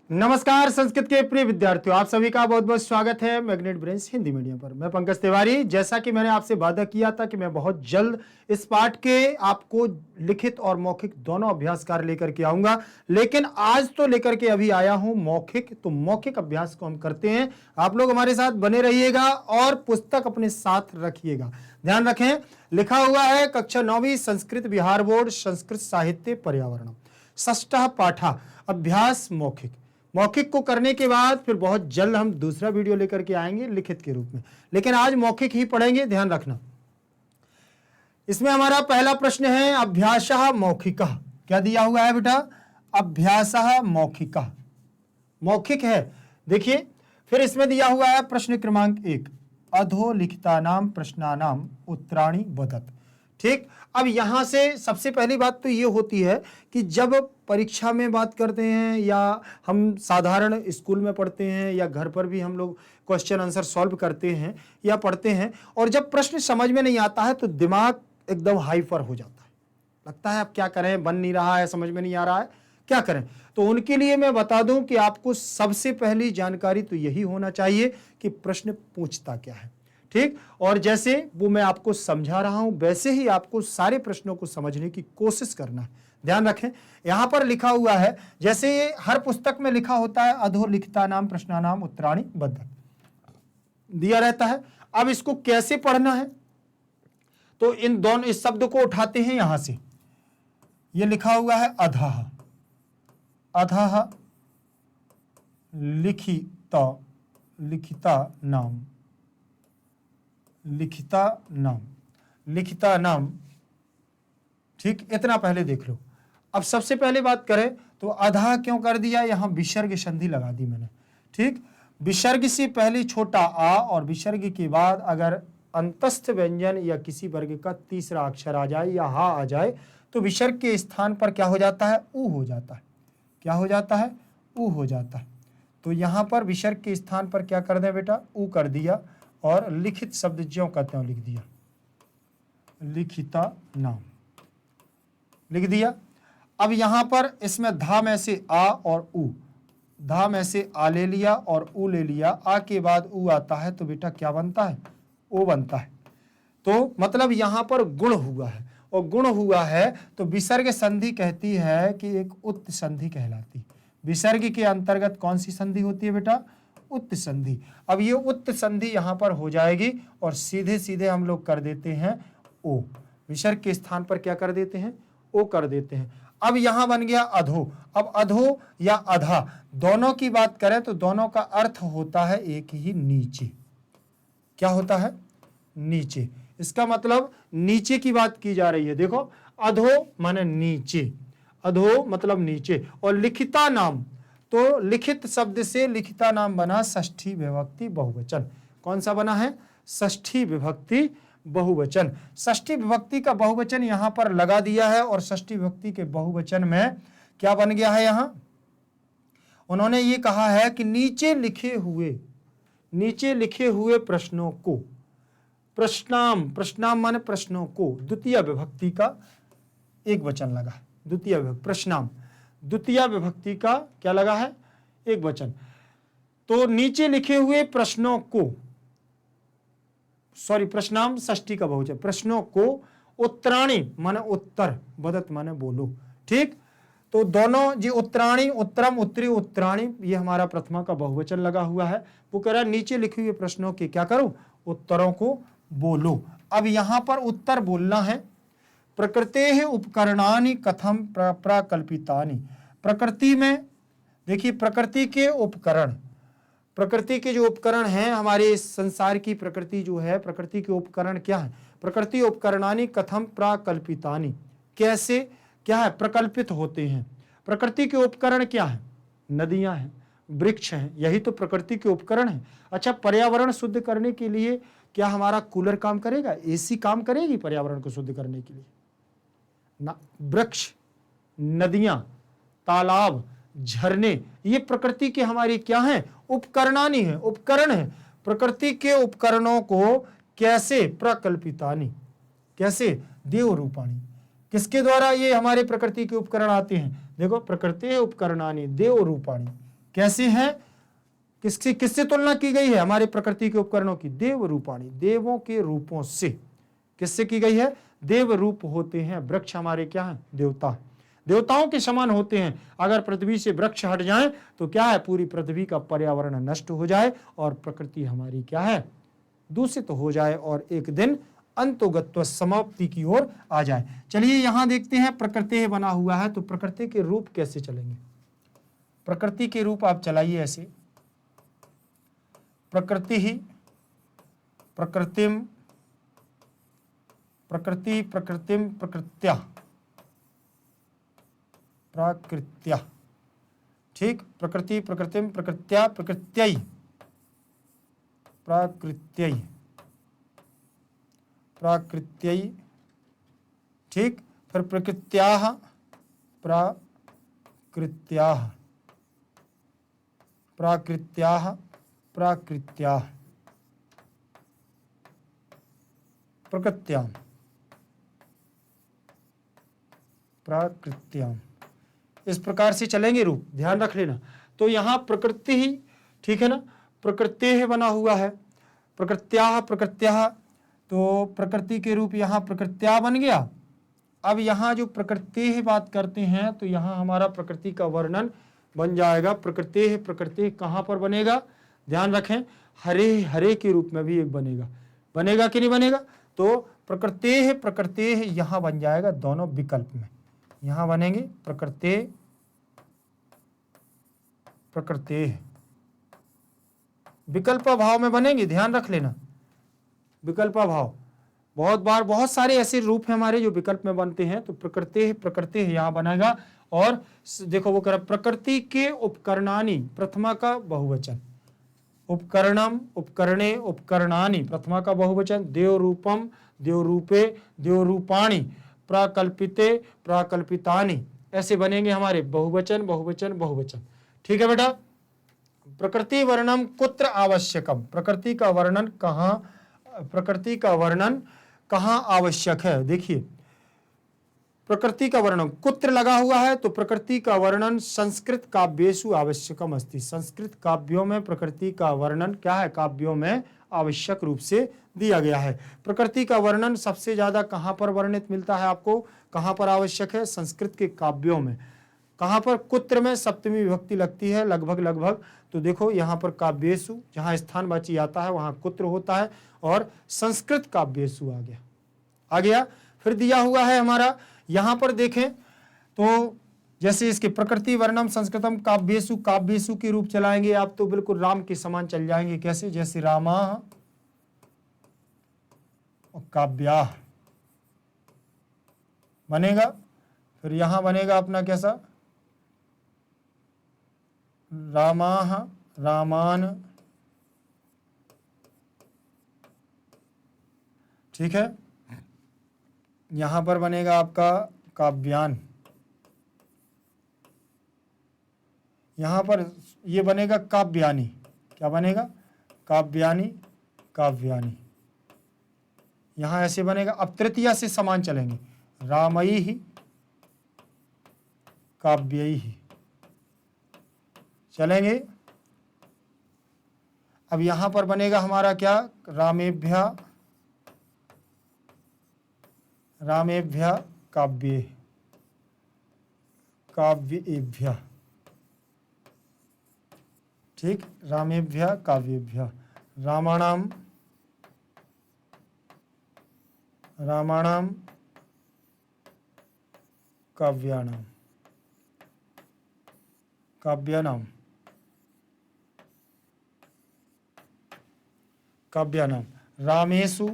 नमस्कार संस्कृत के प्रिय विद्यार्थियों, आप सभी का बहुत बहुत स्वागत है मैग्नेट ब्रेन्स हिंदी मीडियम पर। मैं पंकज तिवारी। जैसा कि मैंने आपसे वादा किया था कि मैं बहुत जल्द इस पाठ के आपको लिखित और मौखिक दोनों अभ्यास कार्य लेकर के आऊंगा, लेकिन आज तो लेकर के अभी आया हूं मौखिक। तो मौखिक अभ्यास को हम करते हैं। आप लोग हमारे साथ बने रहिएगा और पुस्तक अपने साथ रखिएगा। ध्यान रखें, लिखा हुआ है कक्षा 9वीं संस्कृत बिहार बोर्ड संस्कृत साहित्य पर्यावरण षष्ठः पाठः अभ्यास मौखिक। मौखिक को करने के बाद फिर बहुत जल्द हम दूसरा वीडियो लेकर के आएंगे लिखित के रूप में, लेकिन आज मौखिक ही पढ़ेंगे। ध्यान रखना। इसमें हमारा पहला प्रश्न है अभ्यासः मौखिकः। क्या दिया हुआ है बेटा? अभ्यासः मौखिकः, मौखिक है। देखिए, फिर इसमें दिया हुआ है प्रश्न क्रमांक 1, अधोलिखितानां प्रश्नानां उत्तराणि वदत। ठीक, अब यहां से सबसे पहली बात तो ये होती है कि जब परीक्षा में बात करते हैं या हम साधारण स्कूल में पढ़ते हैं या घर पर भी हम लोग क्वेश्चन आंसर सॉल्व करते हैं या पढ़ते हैं, और जब प्रश्न समझ में नहीं आता है तो दिमाग एकदम हाइपर हो जाता है। लगता है अब क्या करें, बन नहीं रहा है, समझ में नहीं आ रहा है, क्या करें। तो उनके लिए मैं बता दूं कि आपको सबसे पहली जानकारी तो यही होना चाहिए कि प्रश्न पूछता क्या है। ठीक, और जैसे वो मैं आपको समझा रहा हूं वैसे ही आपको सारे प्रश्नों को समझने की कोशिश करना है। ध्यान रखें, यहां पर लिखा हुआ है, जैसे ये हर पुस्तक में लिखा होता है अधोलिखितानां प्रश्नानां उत्तराणि वदत दिया रहता है। अब इसको कैसे पढ़ना है, तो इन दोनों इस शब्द को उठाते हैं यहां से। ये लिखा हुआ है अधः, अधः लिखिता नाम, लिखिता नाम। ठीक, इतना पहले देख लो। अब सबसे पहले बात करें तो अधा क्यों कर दिया, यहां विसर्ग संधि लगा दी मैंने। ठीक, विसर्ग से पहले छोटा आ और विसर्ग के बाद अगर अंतस्थ व्यंजन या किसी वर्ग का तीसरा अक्षर आ जाए या हा आ जाए तो विसर्ग के स्थान पर क्या हो जाता है? ऊ हो जाता है। क्या हो जाता है? ऊ हो जाता है। तो यहां पर विसर्ग के स्थान पर क्या कर दें बेटा? ऊ कर दिया और लिखित शब्द ज्यों का त्यों लिख दिया, लिखिता नाम लिख दिया। अब यहां पर इसमें धा में से आ और ऊ, धा में से आ ले लिया और ऊ ले लिया, आ के बाद ऊ आता है तो बेटा क्या बनता है? ओ बनता है। तो मतलब यहां पर गुण हुआ है, और गुण हुआ है तो विसर्ग संधि कहती है कि एक उत्त संधि कहलाती है। विसर्ग के अंतर्गत कौन सी संधि होती है बेटा? उत्त संधि। अब ये उत्त संधि यहां पर हो जाएगी और सीधे सीधे हम लोग कर देते हैं ओ। विसर्ग के स्थान पर क्या कर देते हैं? ओ कर देते हैं। अब यहां बन गया अधो। अब अधो या अधा दोनों की बात करें तो दोनों का अर्थ होता है एक ही, नीचे। क्या होता है? नीचे। इसका मतलब नीचे की बात की जा रही है। देखो, अधो माने नीचे, अधो मतलब नीचे। और लिखिता नाम, तो लिखित शब्द से लिखिता नाम बना षष्ठी विभक्ति बहुवचन। कौन सा बना है? षष्ठी विभक्ति बहुवचन। षष्ठी विभक्ति का बहुवचन यहां पर लगा दिया है और षष्ठी विभक्ति के बहुवचन में क्या बन गया है? यहां उन्होंने ये कहा है कि नीचे लिखे हुए प्रश्नों को, प्रश्नाम, प्रश्नाम माने प्रश्नों को, द्वितीय विभक्ति का एक वचन लगा, द्वितीय विभक्ति प्रश्नाम, द्वितीय विभक्ति का क्या लगा है? एक वचन। तो नीचे लिखे हुए प्रश्नों को, सॉरी प्रश्नाम षष्ठी का बहुवचन, प्रश्नों को उत्तराणि माने उत्तर, वदत माने बोलो। ठीक, तो दोनों जी उत्तराणि, उत्तरम, उत्तरी, उत्तराणि, ये हमारा प्रथमा का बहुवचन लगा हुआ है। वो कह रहा है नीचे लिखे हुए प्रश्नों के क्या करो? उत्तरों को बोलो। अब यहां पर उत्तर बोलना है। प्रकृतेः उपकरणानि कथम प्रकल्पितानि। प्रकृति में देखिए, प्रकृति के उपकरण, प्रकृति के जो उपकरण हैं हमारे इस संसार की, प्रकृति जो है, प्रकृति के उपकरण क्या है? प्रकृति उपकरणानि कथम प्रकल्पितानि, कैसे क्या है? प्रकल्पित होते हैं। प्रकृति के उपकरण क्या है? नदियां हैं, वृक्ष हैं, यही तो प्रकृति के उपकरण हैं। अच्छा, पर्यावरण शुद्ध करने के लिए क्या हमारा कूलर काम करेगा? एसी काम करेगी पर्यावरण को शुद्ध करने के लिए? ना। वृक्ष, नदियां, तालाब, झरने, ये प्रकृति के हमारी क्या हैं? उपकरणानि हैं, उपकरण हैं। प्रकृति के उपकरणों को कैसे? प्रकल्पितानि, कैसे? देव रूपाणी। किसके द्वारा ये हमारे प्रकृति के उपकरण आते हैं? देखो, प्रकृति उपकरणानि देव रूपाणी, कैसे हैं, किससे किससे तुलना की गई है, हमारी प्रकृति के उपकरणों की, देव रूपाणी, देवों के रूपों से। किससे की गई है, देव रूप होते हैं वृक्ष, हमारे क्या हैं, देवता, देवताओं के समान होते हैं। अगर पृथ्वी से वृक्ष हट जाएं तो क्या है, पूरी पृथ्वी का पर्यावरण नष्ट हो जाए और प्रकृति हमारी क्या है, दूषित हो जाए और एक दिन अंतोगत्व समाप्ति की ओर आ जाए। चलिए यहां देखते हैं, प्रकृति बना हुआ है तो प्रकृति के रूप कैसे चलेंगे। प्रकृति के रूप आप चलाइए ऐसे, प्रकृति ही, प्रकृतिम, प्रकृति, प्रकृतिम, प्रकृत्या, प्राकृत्या, ठीक, प्रकृति, प्रकृतिम, प्रकृत्या, प्रकृत्यई, प्राकृत्यई, प्राकृत्यई, ठीक, फिर प्रकृत्याः, प्राकृत्याः, प्राकृत्याः, प्राकृत्याः, प्रकृत्याम्, प्राकृत्याम्, इस प्रकार से चलेंगे रूप, ध्यान रख लेना। तो यहां प्रकृति ही, ठीक है ना, प्रकृति बना हुआ है, प्रकृत्याः, प्रकृत्याः, तो प्रकृति के रूप यहां प्रकृत्या बन गया। अब यहां जो प्रकृति बात करते हैं तो यहां हमारा प्रकृति का वर्णन बन जाएगा। प्रकृति, प्रकृति कहां पर बनेगा, ध्यान रखें, हरे हरे के रूप में भी एक बनेगा, बनेगा कि नहीं बनेगा। तो प्रकृति, प्रकृति यहां बन जाएगा दोनों विकल्प में, यहां बनेंगे प्रकृति, प्रकृति, विकल्प भाव में बनेंगे, ध्यान रख लेना, विकल्प भाव। बहुत बार बहुत सारे ऐसे रूप हैं हमारे जो विकल्प में बनते हैं। तो प्रकृति, प्रकृति यहां बनेगा। और देखो वो कर, प्रकृति के उपकरणानि, प्रथमा का बहुवचन, उपकरणम, उपकरणे, उपकरणानि, प्रथमा का बहुवचन, देव रूपम, देव रूपे, देव रूपाणि, प्राकल्पिते, प्राकल्पितानि, ऐसे बनेंगे हमारे बहुवचन, बहुवचन, बहुवचन। ठीक है बेटा। प्रकृति वर्णन कुत्र आवश्यकम, प्रकृति का वर्णन कहाँ, प्रकृति का वर्णन कहाँ आवश्यक है। देखिए प्रकृति का वर्णन कुत्र लगा हुआ है, तो प्रकृति का वर्णन संस्कृत काव्येषु आवश्यकम अस्ति, संस्कृत काव्यों में प्रकृति का वर्णन क्या है, काव्यों में आवश्यक रूप से दिया गया है। प्रकृति का वर्णन सबसे ज्यादा कहाँ पर वर्णित मिलता है आपको, कहाँ पर आवश्यक है, संस्कृत के काव्यों में। कहाँ पर, कुत्र में सप्तमी विभक्ति लगती है लगभग लगभग। तो देखो यहाँ पर काव्येषु, जहाँ स्थानवाची आता है वहाँ कुत्र होता है, और संस्कृत काव्येषु आ गया, आ गया। फिर दिया हुआ है हमारा यहाँ पर देखें तो जैसे इसके प्रकृति वर्णम संस्कृतम काव्येषु, काव्येषु के रूप चलाएंगे आप तो बिल्कुल राम के समान चल जाएंगे। कैसे, जैसे रामा और काव्याः बनेगा। फिर यहां बनेगा अपना कैसा, रामाः, रामान, ठीक है। यहां पर बनेगा आपका काव्यान, यहां पर ये बनेगा काव्यानि, क्या बनेगा, काव्यानि, काव्यानि, यहां ऐसे बनेगा। अब तृतीया से समान चलेंगे, रामैः, काव्यैः चलेंगे। अब यहां पर बनेगा हमारा क्या, रामेभ्यः, रामेभ्यः काव्ये, काव्येभ्यः, ठीक, रामेभ्यः काव्येभ्यः, रामाणाम, रामाणाम, काव्यानाम, काव्यानाम, काव्यानाम, रामेषु,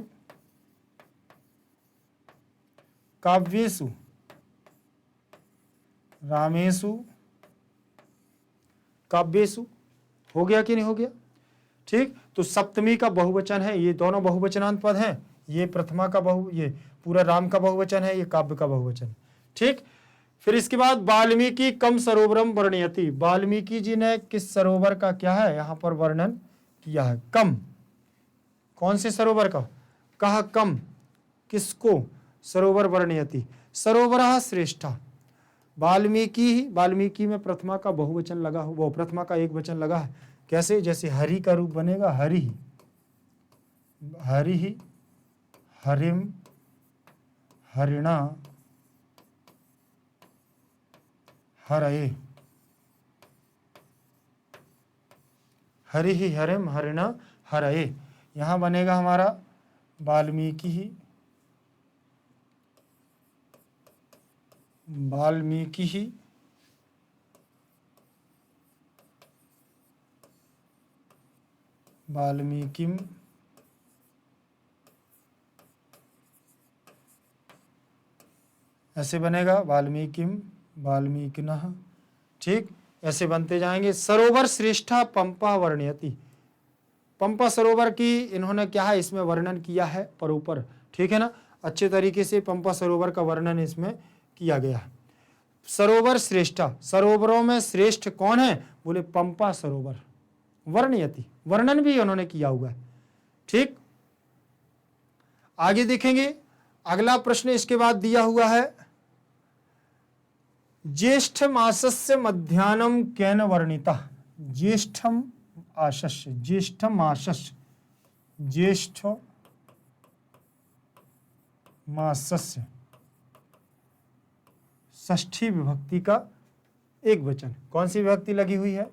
काव्येषु, रामेषु, काव्येषु, हो गया कि नहीं हो गया। ठीक, तो सप्तमी का बहुवचन है, ये दोनों बहुवचनांत पद हैं, ये प्रथमा का ये पूरा राम का बहुवचन है, ये काव्य का बहुवचन। ठीक, फिर इसके बाद वाल्मीकि कम सरोवरम वर्णयति, वाल्मीकि जी ने किस सरोवर का क्या है यहाँ पर वर्णन किया है, कम, कौन से सरोवर का, कहा कम, किसको, सरोवर वर्णयति, सरोवरः श्रेष्ठः, वाल्मीकि, वाल्मीकि में प्रथमा का बहुवचन लगा हो, वो प्रथमा का एक वचन लगा है। कैसे? जैसे हरि का रूप बनेगा हरि, हरि, हरिम, हरिणा, हरये, हरि ही हरिम, हरिणा, हरये। यहाँ बनेगा हमारा वाल्मीकि ही, वाल्मीकि ही, वाल्मीकिम, ऐसे बनेगा वाल्मीकिम, वाल्मीकिनः। ठीक, ऐसे बनते जाएंगे। सरोवर श्रेष्ठा पंपा वर्णयति, पंपा सरोवर की इन्होंने क्या है इसमें वर्णन किया है पर ऊपर, ठीक है ना, अच्छे तरीके से पंपा सरोवर का वर्णन इसमें किया गया है। सरोवर श्रेष्ठा, सरोवरों में श्रेष्ठ कौन है? बोले पंपा सरोवर, वर्णयति, वर्णन भी उन्होंने किया हुआ है। ठीक, आगे देखेंगे अगला प्रश्न इसके बाद दिया हुआ है, ज्येष्ठ मासस्य मध्याह्नम केन वर्णिता। ज्येष्ठम आशस्य, ज्येष्ठ मासस्य, ज्येष्ठ मासस्य, षष्ठी विभक्ति का एक वचन। कौन सी विभक्ति लगी हुई है?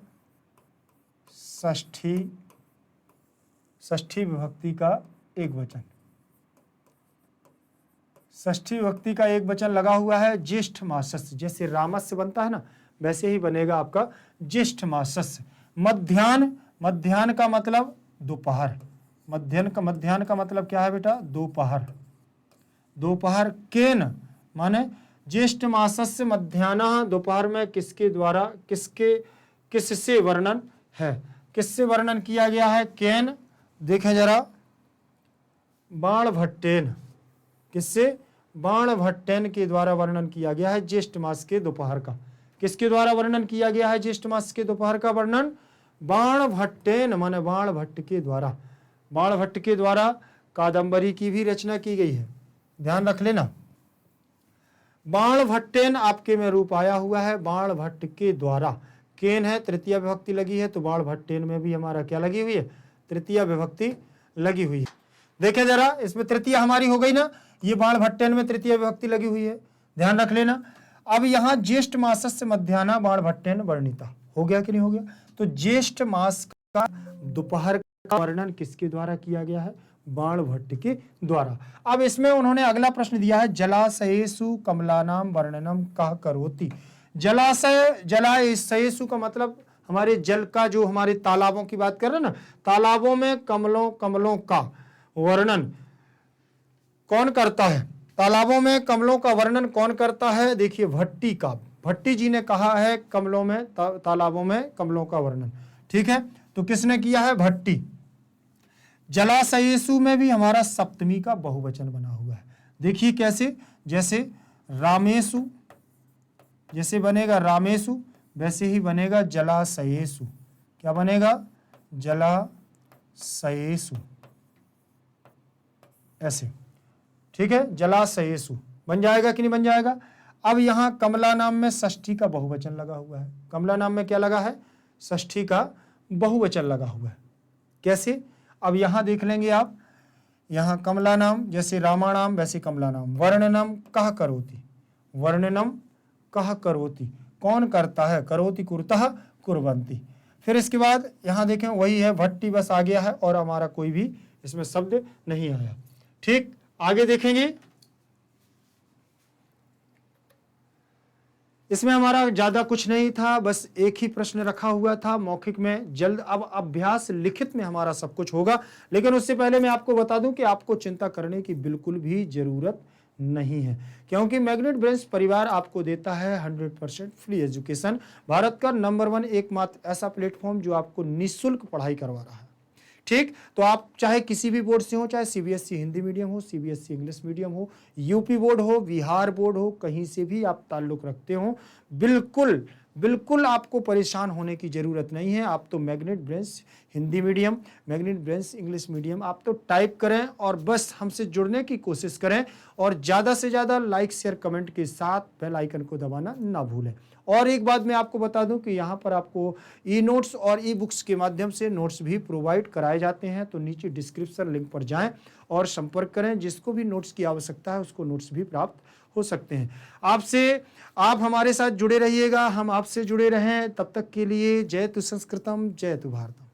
षष्ठी, षष्ठी विभक्ति का एक वचन, षष्ठी विभक्ति का एक वचन लगा हुआ है। ज्येष्ठ मासस्य, जैसे रामस्य बनता है ना वैसे ही बनेगा आपका ज्येष्ठ मासस्य। मध्याह्न, मध्याह्न का मतलब दोपहर, मध्याह्न का मतलब क्या है बेटा? दोपहर, दोपहर। केन माने ज्येष्ठ मासस्य मध्याह्न, दोपहर में किसके द्वारा, किससे वर्णन है, किससे वर्णन किया गया है? केन, देखें जरा, बाणभट्टेन, किससे? बाणभट्टेन के द्वारा वर्णन किया गया है ज्येष्ठ मास के दोपहर का। किसके द्वारा वर्णन किया गया है ज्येष्ठ मास के दोपहर का वर्णन? बाणभट्टेन माने बाणभट्ट के द्वारा। बाणभट्ट के द्वारा कादंबरी की भी रचना की गई है, ध्यान रख लेना। बाणभट्टेन आपके में रूप आया हुआ है, बाणभट्ट के द्वारा। केन है, तृतीय विभक्ति लगी है, तो बाणभट्टेन में भी हमारा क्या लगी हुई है? तृतीय विभक्ति लगी हुई है। देखें जरा, इसमें तृतीय हमारी हो गई ना, ये बाणभट्टेन में तृतीय विभक्ति लगी हुई है, ध्यान रख लेना। अब यहाँ ज्येष्ठ मासस्य मध्याह्न बाणभट्टेन वर्णिता हो गया कि नहीं हो गया? तो ज्येष्ठ मास का दोपहर का वर्णन किसके द्वारा किया गया है? बाणभट्ट के द्वारा। अब इसमें उन्होंने अगला प्रश्न दिया है, जलाशयेषु कमलानाम वर्णनम कः करोति। जलाशय, जलाशयेषु का मतलब हमारे जल का, जो हमारे तालाबों की बात कर रहे हैं ना, तालाबों में कमलों का वर्णन कौन करता है? तालाबों में कमलों का वर्णन कौन करता है? देखिए भट्टी का, भट्टी जी ने कहा है कमलों में, तालाबों में कमलों का वर्णन, ठीक है, तो किसने किया है? भट्टी। जलाशयेषु में भी हमारा सप्तमी का बहुवचन बना हुआ है। देखिए कैसे, जैसे रामेषु, जैसे बनेगा रामेषु वैसे ही बनेगा जलाशयेषु। क्या बनेगा? जलाशयेषु, ऐसे, ठीक है, जलाशयेषु बन जाएगा कि नहीं बन जाएगा? अब यहाँ कमला नाम में षष्ठी का बहुवचन लगा हुआ है। कमला नाम में क्या लगा है? षष्ठी का बहुवचन लगा हुआ है। कैसे? अब यहाँ देख लेंगे आप, यहाँ कमला नाम जैसे रामाणाम वैसे कमला नाम। वर्णनम कः करोति, वर्णनम कः करोति, कौन करता है? करोति कुरुतः कुर्वन्ति। फिर इसके बाद यहाँ देखें वही है, भट्टी बस आ गया है और हमारा कोई भी इसमें शब्द नहीं आया। ठीक, आगे देखेंगे, इसमें हमारा ज्यादा कुछ नहीं था, बस एक ही प्रश्न रखा हुआ था मौखिक में। जल्द अब अभ्यास लिखित में हमारा सब कुछ होगा, लेकिन उससे पहले मैं आपको बता दूं कि आपको चिंता करने की बिल्कुल भी जरूरत नहीं है, क्योंकि मैग्नेट ब्रेन्स परिवार आपको देता है 100% फ्री एजुकेशन। भारत का नंबर 1 एकमात्र ऐसा प्लेटफॉर्म जो आपको निःशुल्क पढ़ाई करवा रहा है। ठीक, तो आप चाहे किसी भी बोर्ड से हो, चाहे सीबीएसई हिंदी मीडियम हो, सीबीएसई इंग्लिश मीडियम हो, यूपी बोर्ड हो, बिहार बोर्ड हो, कहीं से भी आप ताल्लुक रखते हो, बिल्कुल बिल्कुल आपको परेशान होने की ज़रूरत नहीं है। आप तो magnet brains Hindi medium, magnet brains English medium आप तो टाइप करें और बस हमसे जुड़ने की कोशिश करें और ज़्यादा से ज़्यादा लाइक शेयर कमेंट के साथ बेल आइकन को दबाना ना भूलें। और एक बात मैं आपको बता दूं कि यहाँ पर आपको ई नोट्स और ई बुक्स के माध्यम से नोट्स भी प्रोवाइड कराए जाते हैं। तो नीचे डिस्क्रिप्शन लिंक पर जाएं और संपर्क करें। जिसको भी नोट्स की आवश्यकता है उसको नोट्स भी प्राप्त हो सकते हैं। आप हमारे साथ जुड़े रहिएगा, हम आपसे जुड़े रहें। तब तक के लिए जय तु संस्कृतम, जय तु भारतम।